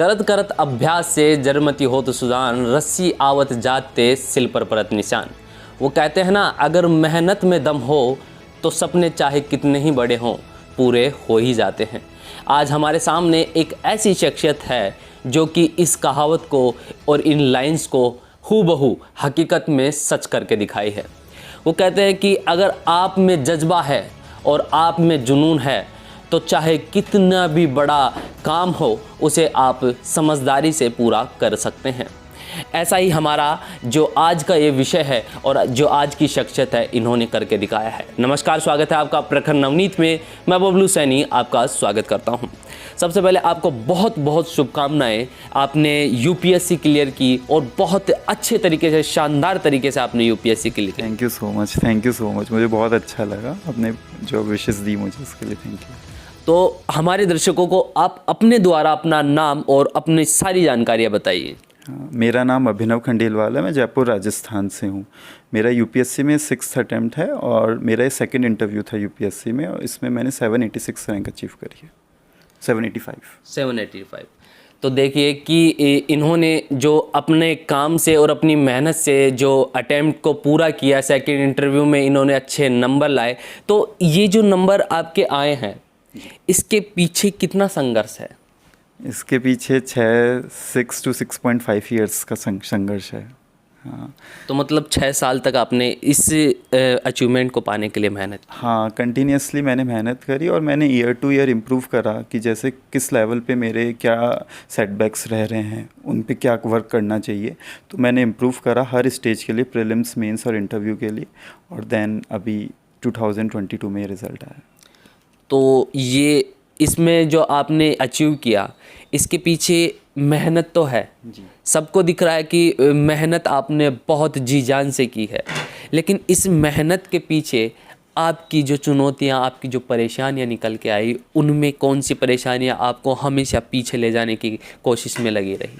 करत करत अभ्यास से जरमती होत सुजान, रस्सी आवत जाते सिल पर परत निशान। वो कहते हैं ना, अगर मेहनत में दम हो तो सपने चाहे कितने ही बड़े हों पूरे हो ही जाते हैं। आज हमारे सामने एक ऐसी शख्सियत है जो कि इस कहावत को और इन लाइंस को हूबहू हकीकत में सच करके दिखाई है। वो कहते हैं कि अगर आप में जज्बा है और आप में जुनून है तो चाहे कितना भी बड़ा काम हो उसे आप समझदारी से पूरा कर सकते हैं। ऐसा ही हमारा जो आज का ये विषय है और जो आज की शख्सियत है, इन्होंने करके दिखाया है। नमस्कार, स्वागत है आपका प्रखर नवनीत में। मैं बबलू सैनी आपका स्वागत करता हूं। सबसे पहले आपको बहुत बहुत शुभकामनाएं। आपने यूपीएससी क्लियर की और बहुत अच्छे तरीके से, शानदार तरीके से आपने यूपीएससी क्लियर की। Thank you so much. मुझे बहुत अच्छा लगा, आपने जो विशेस दी मुझे उसके लिए थैंक यू। तो हमारे दर्शकों को आप अपने द्वारा अपना नाम और अपनी सारी जानकारियाँ बताइए। मेरा नाम अभिनव खंडेलवाल है, मैं जयपुर राजस्थान से हूँ। मेरा यूपीएससी में 6th अटैम्प्ट है और मेरा ये 2nd इंटरव्यू था यूपीएससी में, और इसमें मैंने 786 रैंक अचीव करी है। 785। तो देखिए कि इन्होंने जो अपने काम से और अपनी मेहनत से जो अटैम्प्ट को पूरा किया, 2nd इंटरव्यू में इन्होंने अच्छे नंबर लाए। तो ये जो नंबर आपके आए हैं, इसके पीछे कितना संघर्ष है? इसके पीछे 6 to 6.5 ईयर्स का संघर्ष है। हाँ, तो मतलब 6 साल तक आपने इस अचीवमेंट को पाने के लिए मेहनत की? हाँ, कंटिन्यूसली मैंने मेहनत करी और मैंने ईयर टू ईयर इम्प्रूव करा कि जैसे किस लेवल पे मेरे क्या सेटबैक्स रह रहे हैं, उन पे क्या वर्क करना चाहिए। तो मैंने इम्प्रूव करा हर स्टेज के लिए, प्रीलिम्स, मेंस और इंटरव्यू के लिए, और देन अभी 2022 में रिज़ल्ट आया। तो ये इसमें जो आपने अचीव किया, इसके पीछे मेहनत तो है जी। सबको दिख रहा है कि मेहनत आपने बहुत जी जान से की है, लेकिन इस मेहनत के पीछे आपकी जो चुनौतियां, आपकी जो परेशानियां निकल के आई, उनमें कौन सी परेशानियां आपको हमेशा पीछे ले जाने की कोशिश में लगी रही?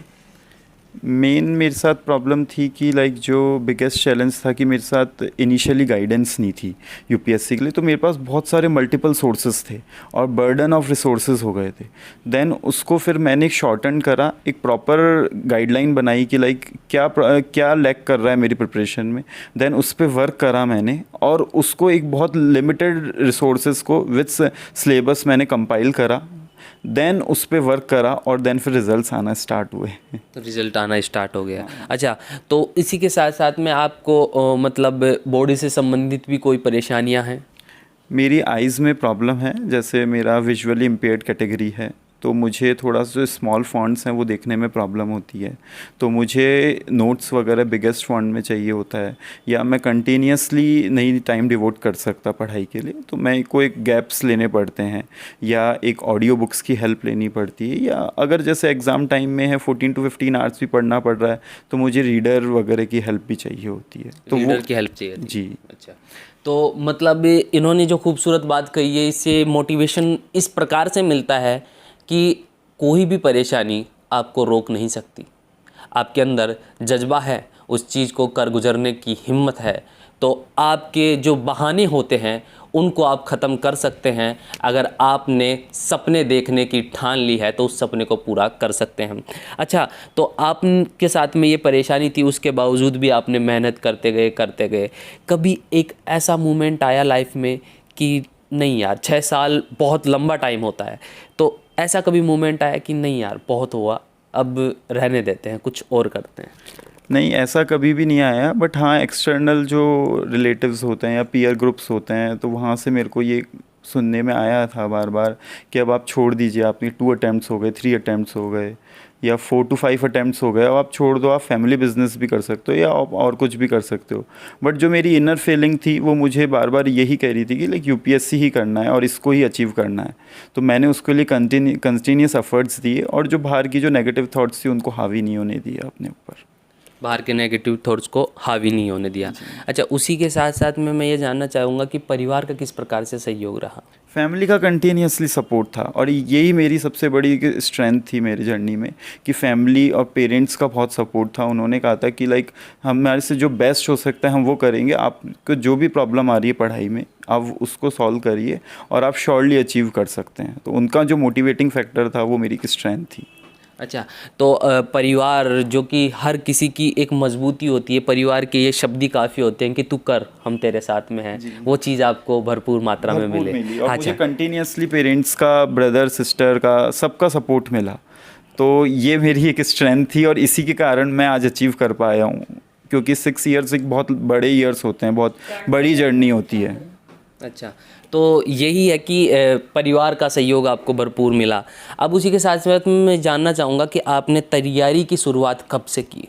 मेन मेरे साथ प्रॉब्लम थी कि लाइक जो बिगेस्ट चैलेंज था कि मेरे साथ इनिशियली गाइडेंस नहीं थी यूपीएससी के लिए। तो मेरे पास बहुत सारे मल्टीपल सोर्सेज थे और बर्डन ऑफ रिसोर्सेज हो गए थे। देन उसको फिर मैंने एक शॉर्टन करा, एक प्रॉपर गाइडलाइन बनाई कि लाइक क्या लैक कर रहा है मेरी प्रिपरेशन में। देन उस पर वर्क करा मैंने, और उसको एक बहुत लिमिटेड रिसोर्सेज को विथ सिलेबस मैंने कंपाइल करा। देन उस पर वर्क करा और देन फिर रिजल्ट्स आना स्टार्ट हुए। तो रिज़ल्ट आना स्टार्ट हो गया। अच्छा, तो इसी के साथ साथ में आपको मतलब बॉडी से संबंधित भी कोई परेशानियां हैं? मेरी आइज़ में प्रॉब्लम है, जैसे मेरा विजुअली इम्पेयर्ड कैटेगरी है, तो मुझे थोड़ा सा स्मॉल फॉन्ट्स हैं वो देखने में प्रॉब्लम होती है। तो मुझे नोट्स वगैरह बिगेस्ट फॉन्ट में चाहिए होता है, या मैं कंटिन्यूसली नहीं टाइम डिवोट कर सकता पढ़ाई के लिए। तो मैं को एक गैप्स लेने पड़ते हैं, या एक ऑडियो बुक्स की हेल्प लेनी पड़ती है, या अगर जैसे एग्ज़ाम टाइम में है 14 to 15 आवर्स भी पढ़ना पड़ रहा है, तो मुझे रीडर वगैरह की हेल्प भी चाहिए होती है। तो रीडर की हेल्प चाहिए जी। अच्छा, तो मतलब इन्होंने जो खूबसूरत बात कही है, इससे मोटिवेशन इस प्रकार से मिलता है कि कोई भी परेशानी आपको रोक नहीं सकती। आपके अंदर जज्बा है, उस चीज़ को कर गुजरने की हिम्मत है, तो आपके जो बहाने होते हैं उनको आप ख़त्म कर सकते हैं। अगर आपने सपने देखने की ठान ली है तो उस सपने को पूरा कर सकते हैं। अच्छा, तो आपके साथ में ये परेशानी थी, उसके बावजूद भी आपने मेहनत करते गए। कभी एक ऐसा मोमेंट आया लाइफ में कि नहीं यार, 6 साल बहुत लंबा टाइम होता है, तो ऐसा कभी मोमेंट आया कि नहीं यार बहुत हुआ, अब रहने देते हैं, कुछ और करते हैं? नहीं, ऐसा कभी भी नहीं आया, बट हाँ एक्सटर्नल जो रिलेटिव्स होते हैं या पीयर ग्रुप्स होते हैं, तो वहाँ से मेरे को ये सुनने में आया था बार बार कि अब आप छोड़ दीजिए, आपने 2 अटैम्प्ट्स हो गए, 3 अटैम्प्ट्स हो गए। या 4 to 5 अटैम्प्ट्स हो गए, अब आप छोड़ दो, आप फैमिली बिजनेस भी कर सकते हो या आप और कुछ भी कर सकते हो। बट जो मेरी इनर फीलिंग थी वो मुझे बार बार यही कह रही थी कि लाइक यूपीएससी ही करना है और इसको ही अचीव करना है। तो मैंने उसके लिए कंटिन्यूस एफर्ट्स दिए और जो बाहर की जो नेगेटिव थॉट्स थी उनको हावी नहीं होने दिया अपने ऊपर। बाहर के नेगेटिव थॉट्स को हावी नहीं होने दिया। अच्छा, उसी के साथ साथ में मैं ये जानना चाहूँगा कि परिवार का किस प्रकार से सहयोग रहा? फैमिली का कंटिन्यूसली सपोर्ट था और यही मेरी सबसे बड़ी स्ट्रेंथ थी मेरी जर्नी में कि फैमिली और पेरेंट्स का बहुत सपोर्ट था। उन्होंने कहा था कि लाइक हमारे से जो बेस्ट हो सकता है हम वो करेंगे, आपको जो भी प्रॉब्लम आ रही है पढ़ाई में आप उसको सॉल्व करिए और आप श्योरली अचीव कर सकते हैं। तो उनका जो मोटिवेटिंग फैक्टर था वो मेरी स्ट्रेंथ थी। अच्छा, तो परिवार जो कि हर किसी की एक मजबूती होती है, परिवार के ये शब्द ही काफ़ी होते हैं कि तू कर, हम तेरे साथ में हैं, वो चीज़ आपको भरपूर मात्रा में मिले। और मुझे कंटिन्यूसली पेरेंट्स का, ब्रदर सिस्टर का, सबका सपोर्ट मिला। तो ये मेरी एक स्ट्रेंथ थी और इसी के कारण मैं आज अचीव कर पाया हूँ, क्योंकि 6 ईयर्स एक बहुत बड़े ईयर्स होते हैं, बहुत बड़ी जर्नी होती है। अच्छा, तो यही है कि परिवार का सहयोग आपको भरपूर मिला। अब उसी के साथ साथ मैं जानना चाहूँगा कि आपने तैयारी की शुरुआत कब से की?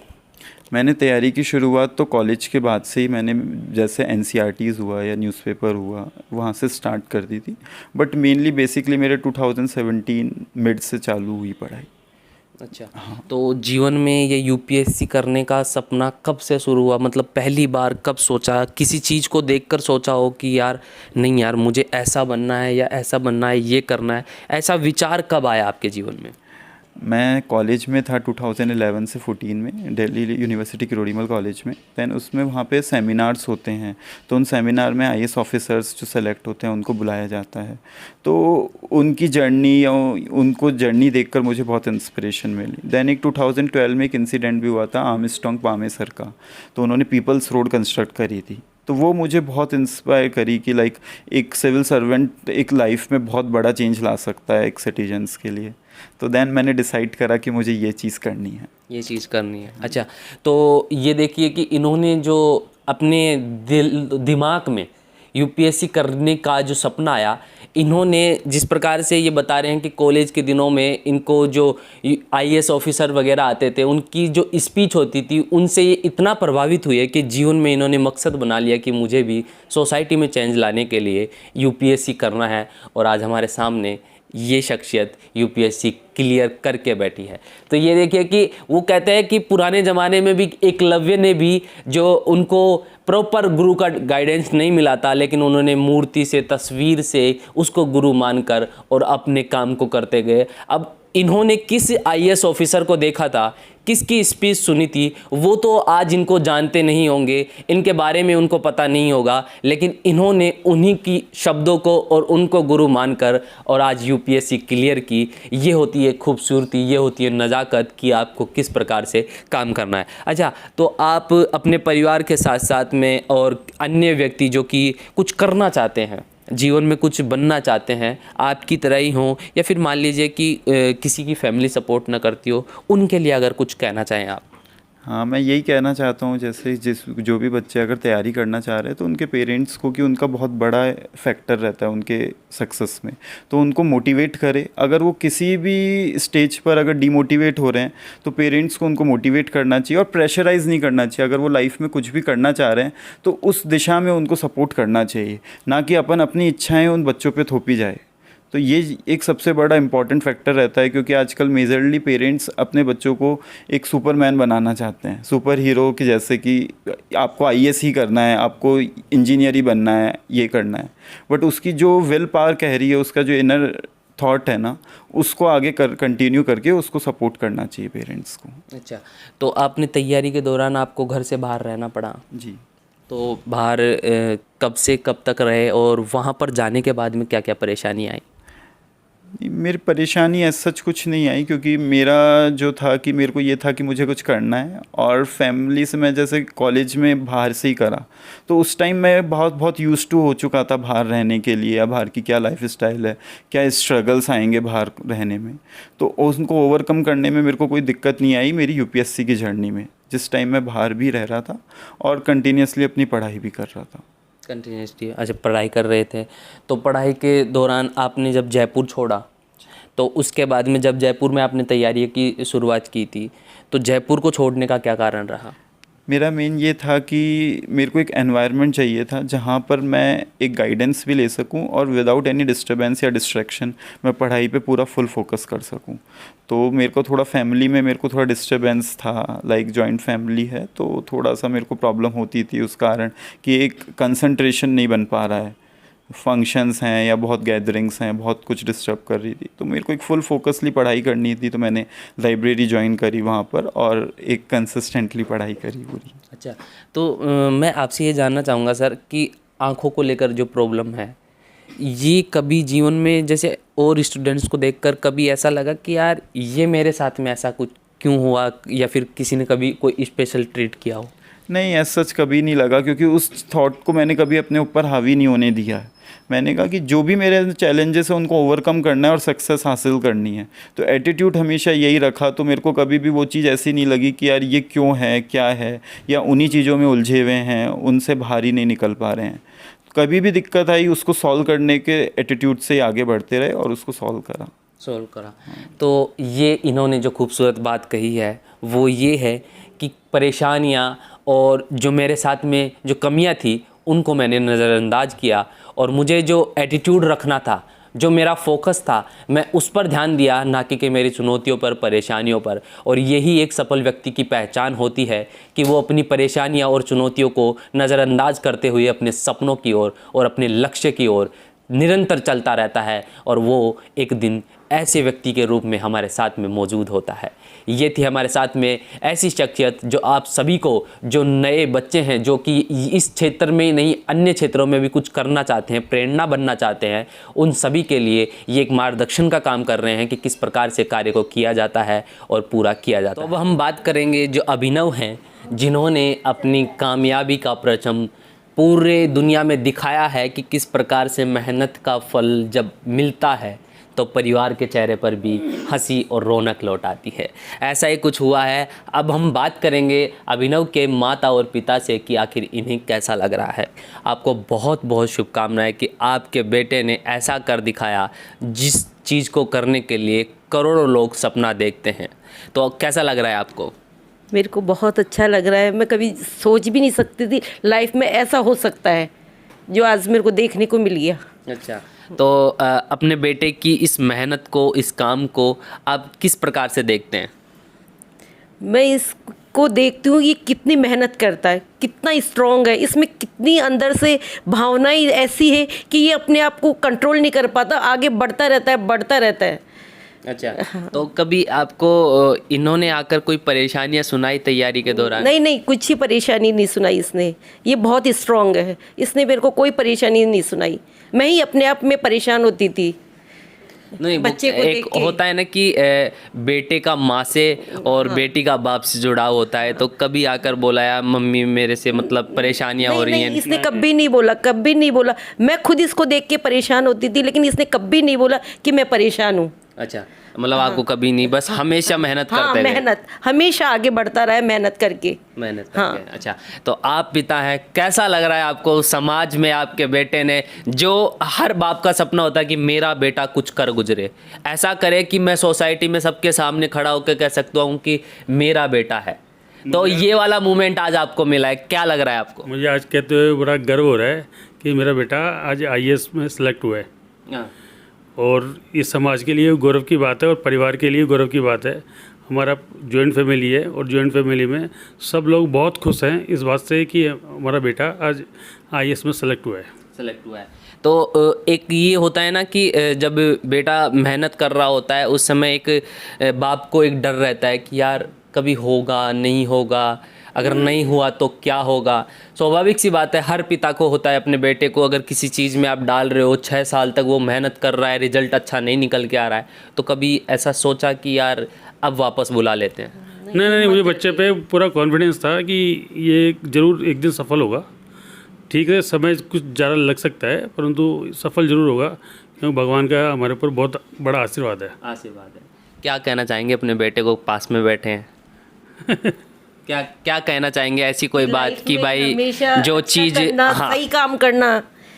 मैंने तैयारी की शुरुआत तो कॉलेज के बाद से ही मैंने, जैसे एनसीईआरटीज़ हुआ या न्यूज़पेपर हुआ, वहाँ से स्टार्ट कर दी थी। बट मेनली बेसिकली मेरे 2017 मिड से चालू हुई पढ़ाई। अच्छा, तो जीवन में ये यूपीएससी करने का सपना कब से शुरू हुआ? मतलब पहली बार कब सोचा? किसी चीज़ को देखकर सोचा हो कि यार नहीं यार मुझे ऐसा बनना है या ऐसा बनना है, ये करना है, ऐसा विचार कब आया आपके जीवन में? मैं कॉलेज में था 2011 से 14 में, दिल्ली यूनिवर्सिटी किरोड़ीमल कॉलेज में। दैन उसमें वहाँ पे सेमिनार्स होते हैं, तो उन सेमिनार में आईएएस ऑफिसर्स जो सेलेक्ट होते हैं उनको बुलाया जाता है। तो उनकी जर्नी या उनको जर्नी देखकर मुझे बहुत इंस्पिरेशन मिली। दैन एक 2012 में एक इंसिडेंट भी हुआ था आर्मस्ट्रांग पामे सर का, तो उन्होंने पीपल्स रोड कंस्ट्रक्ट करी थी। तो वो मुझे बहुत इंस्पायर करी कि लाइक एक सिविल सर्वेंट एक लाइफ में बहुत बड़ा चेंज ला सकता है एक सिटीजन्स के लिए। तो देन मैंने डिसाइड करा कि मुझे ये चीज़ करनी है, ये चीज़ करनी है। अच्छा, तो ये देखिए कि इन्होंने जो अपने दिमाग में यूपीएससी करने का जो सपना आया, इन्होंने जिस प्रकार से ये बता रहे हैं कि कॉलेज के दिनों में इनको जो आईएएस ऑफिसर वगैरह आते थे उनकी जो स्पीच होती थी उनसे ये इतना प्रभावित हुए कि जीवन में इन्होंने मकसद बना लिया कि मुझे भी सोसाइटी में चेंज लाने के लिए यूपीएससी करना है। और आज हमारे सामने ये शख्सियत यूपीएससी क्लियर करके बैठी है। तो ये देखिए कि वो कहते हैं कि पुराने ज़माने में भी एकलव्य ने भी जो उनको प्रॉपर गुरु का गाइडेंस नहीं मिला था, लेकिन उन्होंने मूर्ति से, तस्वीर से उसको गुरु मानकर और अपने काम को करते गए। अब इन्होंने किस आईएएस ऑफिसर को देखा था, किसकी स्पीच सुनी थी, वो तो आज इनको जानते नहीं होंगे, इनके बारे में उनको पता नहीं होगा, लेकिन इन्होंने उन्हीं की शब्दों को और उनको गुरु मानकर और आज यूपीएससी क्लियर की। ये होती है खूबसूरती, ये होती है नज़ाकत कि आपको किस प्रकार से काम करना है। अच्छा, तो आप अपने परिवार के साथ साथ में और अन्य व्यक्ति जो कि कुछ करना चाहते हैं, जीवन में कुछ बनना चाहते हैं, आपकी तरह ही हों या फिर मान लीजिए कि किसी की फैमिली सपोर्ट ना करती हो, उनके लिए अगर कुछ कहना चाहें आप? हाँ, मैं यही कहना चाहता हूँ, जैसे जो भी बच्चे अगर तैयारी करना चाह रहे हैं तो उनके पेरेंट्स को, कि उनका बहुत बड़ा फैक्टर रहता है उनके सक्सेस में, तो उनको मोटिवेट करें। अगर वो किसी भी स्टेज पर अगर डिमोटिवेट हो रहे हैं तो पेरेंट्स को उनको मोटिवेट करना चाहिए और प्रेशराइज़ नहीं करना चाहिए। अगर वो लाइफ में कुछ भी करना चाह रहे हैं तो उस दिशा में उनको सपोर्ट करना चाहिए, ना कि अपन अपनी इच्छाएँ उन बच्चों पर थोपी जाए। तो ये एक सबसे बड़ा इम्पॉर्टेंट फैक्टर रहता है, क्योंकि आजकल मेजरली पेरेंट्स अपने बच्चों को एक सुपरमैन बनाना चाहते हैं, सुपर हीरो की, जैसे कि आपको आईएएस ही करना है, आपको इंजीनियर ही बनना है, ये करना है। बट उसकी जो विल पावर कह रही है, उसका जो इनर थॉट है ना, उसको आगे कंटिन्यू करके उसको सपोर्ट करना चाहिए पेरेंट्स को। अच्छा, तो आपने तैयारी के दौरान आपको घर से बाहर रहना पड़ा? जी। तो बाहर कब से कब तक रहे और वहाँ पर जाने के बाद में क्या क्या परेशानी आई? मेरी परेशानी ऐसा सच कुछ नहीं आई, क्योंकि मेरा जो था कि मेरे को ये था कि मुझे कुछ करना है, और फैमिली से मैं जैसे कॉलेज में बाहर से ही करा, तो उस टाइम मैं बहुत यूज्ड टू हो चुका था बाहर रहने के लिए, या बाहर की क्या लाइफ स्टाइल है, क्या स्ट्रगल्स आएंगे बाहर रहने में। तो उनको ओवरकम करने में मेरे को कोई दिक्कत नहीं आई मेरी यूपीएससी की जर्नी में, जिस टाइम मैं बाहर भी रह रहा था और कंटिन्यूसली अपनी पढ़ाई भी कर रहा था। कंटिन्यूसली? अच्छा, पढ़ाई कर रहे थे, तो पढ़ाई के दौरान आपने जब जयपुर छोड़ा तो उसके बाद में जब जयपुर में आपने तैयारी की शुरुआत की थी, तो जयपुर को छोड़ने का क्या कारण रहा? मेरा मेन ये था कि मेरे को एक एनवायरनमेंट चाहिए था जहाँ पर मैं एक गाइडेंस भी ले सकूँ और विदाउट एनी डिस्टर्बेंस या डिस्ट्रैक्शन मैं पढ़ाई पे पूरा फुल फोकस कर सकूँ। तो मेरे को थोड़ा फैमिली में मेरे को थोड़ा डिस्टर्बेंस था, लाइक जॉइंट फैमिली है, तो थोड़ा सा मेरे को प्रॉब्लम होती थी उस कारण कि एक कंसंट्रेशन नहीं बन पा रहा है, फंक्शंस हैं या बहुत गैदरिंग्स हैं, बहुत कुछ डिस्टर्ब कर रही थी। तो मेरे को एक फुल फोकसली पढ़ाई करनी थी, तो मैंने लाइब्रेरी ज्वाइन करी वहाँ पर और एक कंसिस्टेंटली पढ़ाई करी पूरी। अच्छा, तो मैं आपसे ये जानना चाहूँगा सर कि आँखों को लेकर जो प्रॉब्लम है, ये कभी जीवन में जैसे और स्टूडेंट्स को देखकर कभी ऐसा लगा कि यार ये मेरे साथ में ऐसा कुछ क्यों हुआ, या फिर किसी ने कभी कोई स्पेशल ट्रीट किया हो? नहीं, ऐसा सच कभी नहीं लगा, क्योंकि उस थॉट को मैंने कभी अपने ऊपर हावी नहीं होने दिया है। मैंने कहा कि जो भी मेरे चैलेंजेस है उनको ओवरकम करना है और सक्सेस हासिल करनी है। तो एटीट्यूड हमेशा यही रखा, तो मेरे को कभी भी वो चीज़ ऐसी नहीं लगी कि यार ये क्यों है, क्या है, या उन्हीं चीज़ों में उलझे हुए हैं, उनसे बाहर ही नहीं निकल पा रहे हैं। कभी भी दिक्कत आई उसको सॉल्व करने के एटीट्यूड से आगे बढ़ते रहे और उसको सॉल्व करा। तो ये इन्होंने जो खूबसूरत बात कही है वो ये है कि परेशानियाँ और जो मेरे साथ में जो कमियाँ थी उनको मैंने नज़रअंदाज किया, और मुझे जो एटीट्यूड रखना था, जो मेरा फोकस था, मैं उस पर ध्यान दिया, ना कि मेरी चुनौतियों पर, परेशानियों पर। और यही एक सफल व्यक्ति की पहचान होती है कि वो अपनी परेशानियां और चुनौतियों को नज़रअंदाज करते हुए अपने सपनों की ओर और अपने लक्ष्य की ओर निरंतर चलता रहता है, और वो एक दिन ऐसे व्यक्ति के रूप में हमारे साथ में मौजूद होता है। ये थी हमारे साथ में ऐसी शख्सियत जो आप सभी को, जो नए बच्चे हैं, जो कि इस क्षेत्र में नहीं अन्य क्षेत्रों में भी कुछ करना चाहते हैं, प्रेरणा बनना चाहते हैं, उन सभी के लिए ये एक मार्गदर्शन का काम कर रहे हैं कि किस प्रकार से कार्य को किया जाता है और पूरा किया जाता है। तो अब हम बात करेंगे जो अभिनव हैं, जिन्होंने अपनी कामयाबी का परचम पूरे दुनिया में दिखाया है कि किस प्रकार से मेहनत का फल जब मिलता है तो परिवार के चेहरे पर भी हंसी और रौनक लौट आती है। ऐसा ही कुछ हुआ है। अब हम बात करेंगे अभिनव के माता और पिता से कि आखिर इन्हें कैसा लग रहा है। आपको बहुत बहुत शुभकामनाएं कि आपके बेटे ने ऐसा कर दिखाया जिस चीज़ को करने के लिए करोड़ों लोग सपना देखते हैं। तो कैसा लग रहा है आपको? मेरे को बहुत अच्छा लग रहा है। मैं कभी सोच भी नहीं सकती थी लाइफ में ऐसा हो सकता है, जो आज मेरे को देखने को मिल गया। अच्छा, तो अपने बेटे की इस मेहनत को, इस काम को आप किस प्रकार से देखते हैं? मैं इसको देखती हूँ ये कितनी मेहनत करता है, कितना स्ट्रॉन्ग है, इसमें कितनी अंदर से भावनाएं ऐसी है कि ये अपने आप को कंट्रोल नहीं कर पाता, आगे बढ़ता रहता है। अच्छा, तो कभी आपको इन्होंने आकर कोई परेशानियां सुनाई तैयारी के दौरान? नहीं, कुछ ही परेशानी नहीं सुनाई इसने। ये बहुत स्ट्रॉन्ग है, इसने मेरे को कोई परेशानी नहीं सुनाई। मैं ही अपने आप में परेशान होती थी। नहीं, बच्चे को एक होता है ना कि बेटे का माँ से और बेटी का बाप से जुड़ाव होता है, तो कभी आकर बोला या मम्मी मेरे से मतलब परेशानियां हो रही हैं? इसने कभी नहीं बोला। मैं खुद इसको देख के परेशान होती थी, लेकिन इसने कभी नहीं बोला कि मैं परेशान हूँ। अच्छा, मतलब आपको कभी नहीं, बस हमेशा मेहनत करते गए? मेहनत, हमेशा आगे बढ़ता रहा है मेहनत करके। अच्छा, तो आप पिता हैं, कैसा लग रहा है आपको समाज में आपके बेटे ने, जो हर बाप का सपना होता है कि मेरा बेटा कुछ कर गुजरे, ऐसा करे कि मैं सोसाइटी में सबके सामने खड़ा होकर कह सकता हूँ कि मेरा बेटा है, तो ये वाला मोमेंट आज आपको मिला है, क्या लग रहा है आपको? मुझे आज कहते हुए बड़ा गर्व हो रहा है कि मेरा बेटा आज IAS में सेलेक्ट हुआ है, और इस समाज के लिए गौरव की बात है और परिवार के लिए गौरव की बात है। हमारा जॉइंट फैमिली है और जॉइंट फैमिली में सब लोग बहुत खुश हैं इस बात से कि हमारा बेटा आज IAS में सेलेक्ट हुआ है। तो एक ये होता है ना कि जब बेटा मेहनत कर रहा होता है उस समय एक बाप को एक डर रहता है कि यार कभी होगा नहीं होगा, अगर नहीं हुआ तो क्या होगा। स्वाभाविक सी बात है, हर पिता को होता है अपने बेटे को, अगर किसी चीज़ में आप डाल रहे हो 6 साल तक वो मेहनत कर रहा है, रिजल्ट अच्छा नहीं निकल के आ रहा है, तो कभी ऐसा सोचा कि यार अब वापस बुला लेते हैं? नहीं, मुझे बच्चे पे पूरा कॉन्फिडेंस था कि ये ज़रूर एक दिन सफल होगा। ठीक है, समय कुछ ज़्यादा लग सकता है, परंतु सफल ज़रूर होगा, क्योंकि भगवान का हमारे ऊपर बहुत बड़ा आशीर्वाद है। क्या कहना चाहेंगे अपने बेटे को, पास में बैठे हैं? क्या कहना चाहेंगे ऐसी कोई बात कि भाई जो चीज़ सही काम करना,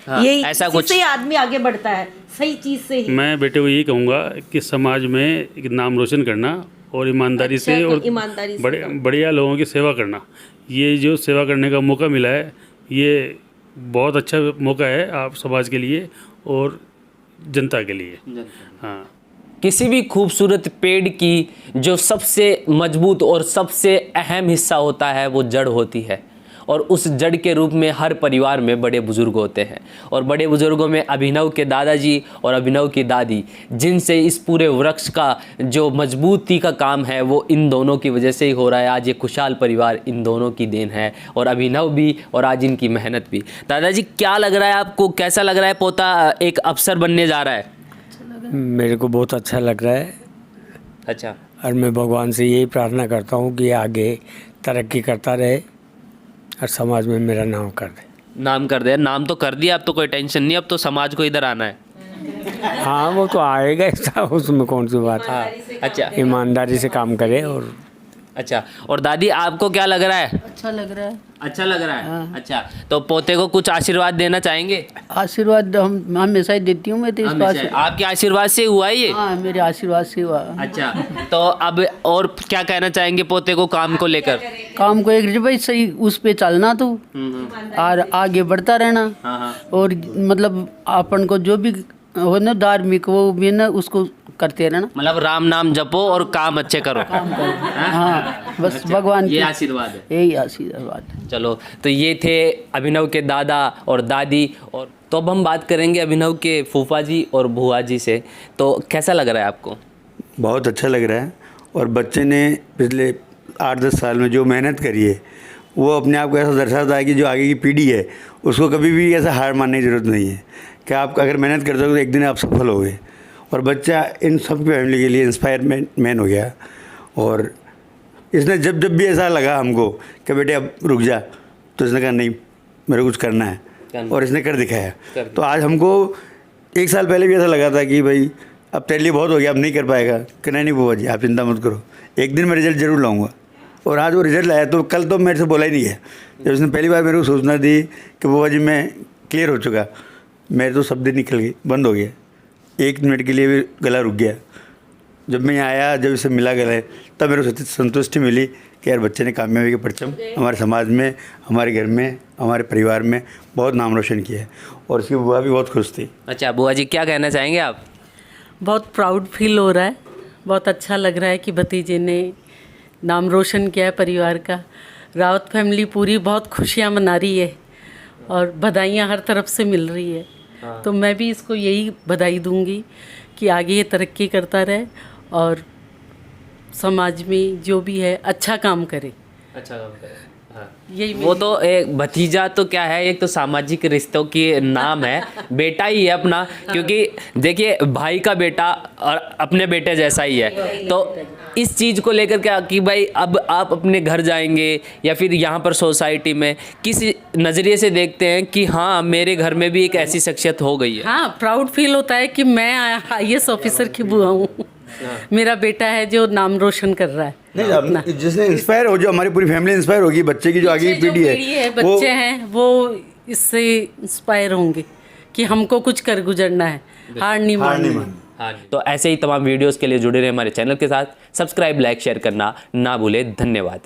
हाँ, यही ऐसा इसी कुछ से आदमी आगे बढ़ता है, सही चीज से ही। मैं बेटे को यही कहूँगा कि समाज में एक नाम रोशन करना और ईमानदारी अच्छा, से तो और ईमानदारी से बढ़िया लोगों की सेवा करना, ये जो सेवा करने का मौका मिला है ये बहुत अच्छा मौका है आप समाज के लिए और जनता के लिए। हाँ, किसी भी खूबसूरत पेड़ की जो सबसे मजबूत और सबसे अहम हिस्सा होता है वो जड़ होती है, और उस जड़ के रूप में हर परिवार में बड़े बुजुर्ग होते हैं, और बड़े बुजुर्गों में अभिनव के दादाजी और अभिनव की दादी, जिनसे इस पूरे वृक्ष का जो मजबूती का काम है वो इन दोनों की वजह से ही हो रहा है। आज ये खुशहाल परिवार इन दोनों की देन है, और अभिनव भी और आज इनकी मेहनत भी। दादाजी क्या लग रहा है आपको, कैसा लग रहा है पोता एक अफसर बनने जा रहा है? मेरे को बहुत अच्छा लग रहा है, अच्छा, और मैं भगवान से यही प्रार्थना करता हूँ कि आगे तरक्की करता रहे और समाज में मेरा नाम कर दे। नाम कर दे, नाम तो कर दिया, अब तो कोई टेंशन नहीं, अब तो समाज को इधर आना है। हाँ वो तो आएगा, ऐसा उसमें कौन सी बात है। अच्छा ईमानदारी से काम करे। और अच्छा, और दादी आपको क्या लग रहा है? अच्छा लग रहा है। अच्छा लग रहा है। अच्छा, तो पोते को कुछ आशीर्वाद देना चाहेंगे? आशीर्वाद हम हमेशा ही देती हूँ मैं तो इस बात से। आपके आशीर्वाद से हुआ है ये? हाँ, मेरे आशीर्वाद से हुआ। अच्छा, तो अब और क्या कहना चाहेंगे पोते को काम को लेकर? काम को एक भाई सही उस पे चलना तो और आगे बढ़ता रहना। हाँ हाँ, और मतलब अपन को जो भी हो ना धार्मिक वो भी ना उसको करते रहना। मतलब राम नाम जपो और काम अच्छे करो। हाँ बस भगवान ये की आशीर्वाद है। यही आशीर्वाद है। चलो, तो ये थे अभिनव के दादा और दादी, और तो अब हम बात करेंगे अभिनव के फूफा जी और बुआ जी से। तो कैसा लग रहा है आपको? बहुत अच्छा लग रहा है, और बच्चे ने पिछले 8-10 साल में जो मेहनत करी है वो अपने आप को ऐसा दर्शाता है कि जो आगे की पीढ़ी है उसको कभी भी ऐसा हार मानने की ज़रूरत नहीं है कि आप अगर मेहनत करते हो तो एक दिन आप सफल होगे। और बच्चा इन सब फैमिली के लिए इंस्पायरमेंट मैन हो गया, और इसने जब जब भी ऐसा लगा हमको कि बेटे अब रुक जा, तो इसने कहा नहीं मेरे को कुछ करना है, और इसने कर दिखाया। तो आज हमको 1 साल पहले भी ऐसा लगा था कि भाई अब तेरे लिए बहुत हो गया, अब नहीं कर पाएगा, कि नहीं बुआ जी आप चिंता मत करो, एक दिन मैं रिजल्ट ज़रूर लाऊंगा। और आज वो रिजल्ट लाया, तो कल तो मेरे से बोला ही नहीं है। जब उसने पहली बार मेरे को सूचना दी कि बुआ जी मैं क्लियर हो चुका, मेरे तो शब्द निकल गए, बंद हो गया, 1 मिनट के लिए भी गला रुक गया। जब मैं यहाँ आया, जब इसे मिला गले, तब मेरे को संतुष्टि मिली कि यार बच्चे ने कामयाबी के परचम हमारे समाज में, हमारे घर में, हमारे परिवार में बहुत नाम रोशन किया है, और उसकी बुआ भी बहुत खुश थी। अच्छा बुआ जी, क्या कहना चाहेंगे आप? बहुत प्राउड फील हो रहा है, बहुत अच्छा लग रहा है कि भतीजे ने नाम रोशन किया है परिवार का। रावत फैमिली पूरी बहुत खुशियाँ मना रही है और बधाइयाँ हर तरफ से मिल रही है। तो मैं भी इसको यही बधाई दूंगी कि आगे ये तरक्की करता रहे और समाज में जो भी है अच्छा काम करे। अच्छा काम करें। हाँ। यही वो तो एक भतीजा तो क्या है, एक तो सामाजिक रिश्तों की नाम है, बेटा ही है अपना, क्योंकि देखिए भाई का बेटा और अपने बेटे जैसा ही है। तो इस चीज़ को लेकर क्या कि भाई अब आप अपने घर जाएंगे या फिर यहाँ पर सोसाइटी में किस नज़रिए से देखते हैं कि हाँ मेरे घर में भी एक ऐसी शख्सियत हो गई है? हाँ, प्राउड फील होता है कि मैं IAS ऑफिसर की बुआ हूँ। मेरा बेटा है जो नाम रोशन कर रहा है। नहीं, अब जिसने इंस्पायर हो, जो हमारी पूरी फैमिली इंस्पायर होगी, बच्चे की जो आगे की पीढ़ी है, बच्चे हैं वो इससे इंस्पायर होंगे कि हमको कुछ कर गुजरना है, हार नहीं माननी। हाँ, तो ऐसे ही तमाम वीडियोस के लिए जुड़े रहे हमारे चैनल के साथ। सब्सक्राइब, लाइक, शेयर करना ना भूले। धन्यवाद।